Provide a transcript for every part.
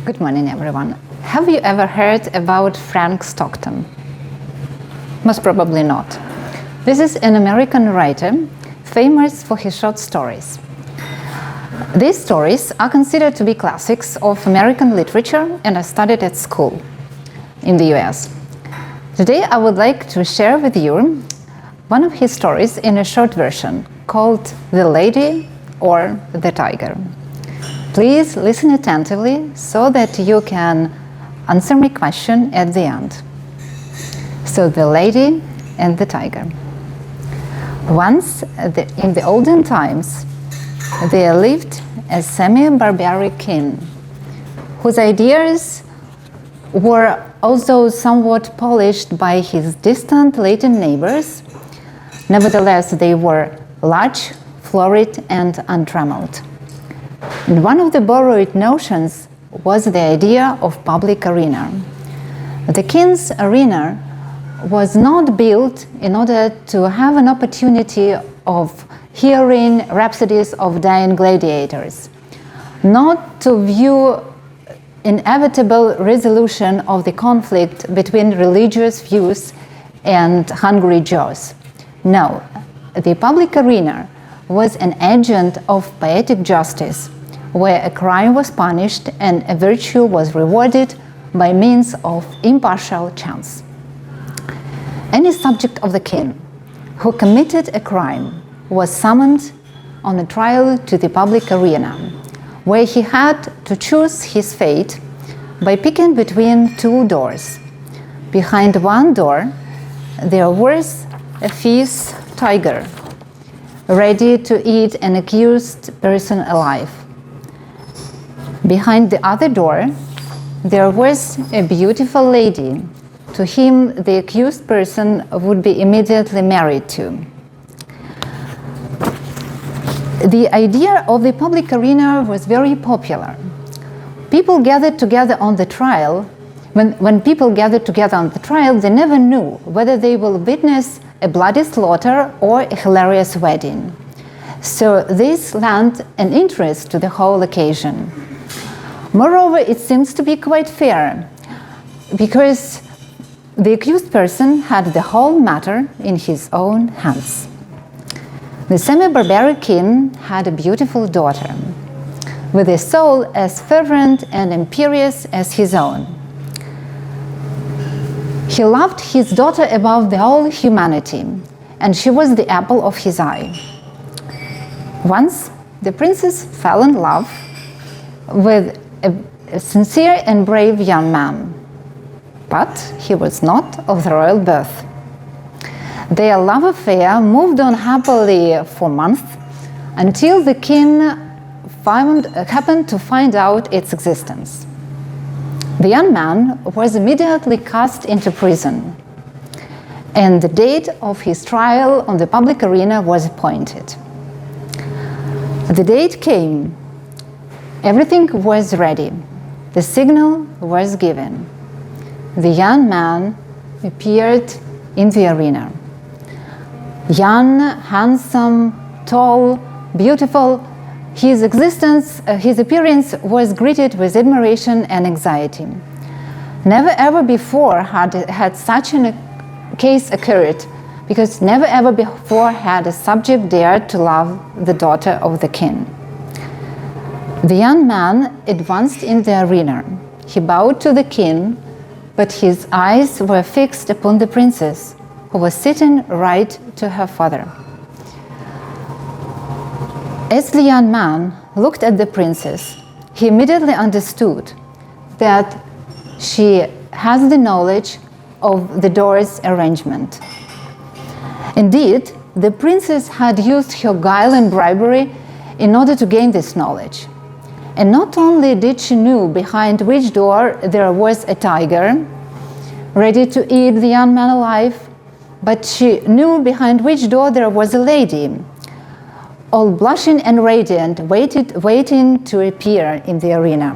Good morning, everyone. Have you ever heard about Frank Stockton? Most probably not. This is an American writer famous for his short stories. These stories are considered to be classics of American literature and are studied at school in the US. Today I would like to share with you one of his stories in a short version called The Lady or the Tiger. Please listen attentively so that you can answer my question at the end. So, The Lady and the Tiger. Once, in the olden times, there lived a semi-barbaric king whose ideas were also somewhat polished by his distant Latin neighbors. Nevertheless, they were large, florid, and untrammeled. And one of the borrowed notions was the idea of public arena. The king's arena was not built in order to have an opportunity of hearing rhapsodies of dying gladiators, not to view inevitable resolution of the conflict between religious views and hungry jaws. No, the public arena was an agent of poetic justice, where a crime was punished and a virtue was rewarded by means of impartial chance. Any subject of the king who committed a crime was summoned on a trial to the public arena, where he had to choose his fate by picking between two doors. Behind one door, there was a fierce tiger, ready to eat an accused person alive. Behind the other door, there was a beautiful lady to whom the accused person would be immediately married to. The idea of the public arena was very popular. People gathered together on the trial. When people gathered together on the trial, they never knew whether they will witness a bloody slaughter or a hilarious wedding. So this lent an interest to the whole occasion. Moreover, it seems to be quite fair, because the accused person had the whole matter in his own hands. The semi-barbaric king had a beautiful daughter, with a soul as fervent and imperious as his own. He loved his daughter above the whole humanity, and she was the apple of his eye. Once, the princess fell in love with a sincere and brave young man, but he was not of the royal birth. Their love affair moved on happily for months until the king happened to find out its existence. The young man was immediately cast into prison, and the date of his trial on the public arena was appointed. The date came. Everything was ready. The signal was given. The young man appeared in the arena. Young, handsome, tall, beautiful, his appearance was greeted with admiration and anxiety. Never ever before had such a case occurred, because never ever before had a subject dared to love the daughter of the king. The young man advanced in the arena. He bowed to the king, but his eyes were fixed upon the princess, who was sitting right to her father. As the young man looked at the princess, he immediately understood that she has the knowledge of the door's arrangement. Indeed, the princess had used her guile and bribery in order to gain this knowledge. And not only did she know behind which door there was a tiger, ready to eat the young man alive, but she knew behind which door there was a lady, all blushing and radiant, waiting to appear in the arena.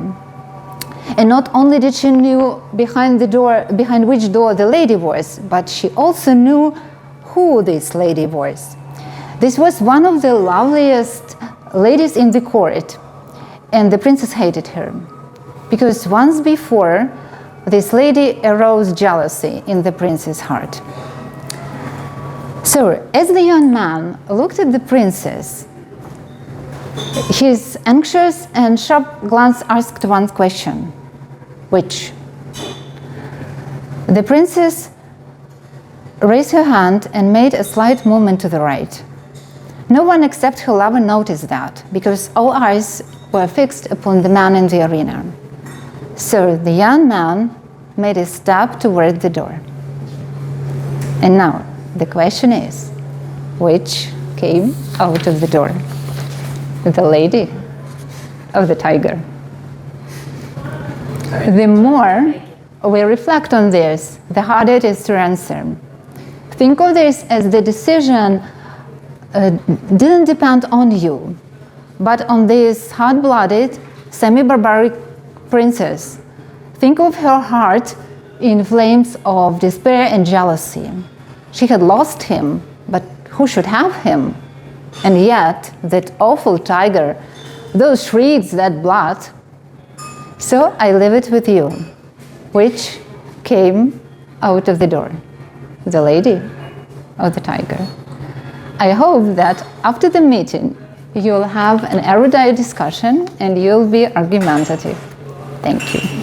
And not only did she know behind which door the lady was, but she also knew who this lady was. This was one of the loveliest ladies in the court, and the princess hated her. because once before, this lady aroused jealousy in the prince's heart. So, as the young man looked at the princess, his anxious and sharp glance asked one question: which? The princess raised her hand and made a slight movement to the right. No one except her lover noticed that, because all eyes were fixed upon the man in the arena. So the young man made a step toward the door. And now, the question is, which came out of the door? The lady or the tiger? The more we reflect on this, the harder it is to answer. Think of this as the decision didn't depend on you, but on this hard-blooded, semi-barbaric princess. Think of her heart in flames of despair and jealousy. She had lost him, but who should have him? And yet, that awful tiger, those shrieks, that blood. So I leave it with you. Which came out of the door? The lady or the tiger? I hope that after the meeting, you'll have an erudite discussion and you'll be argumentative. Thank you.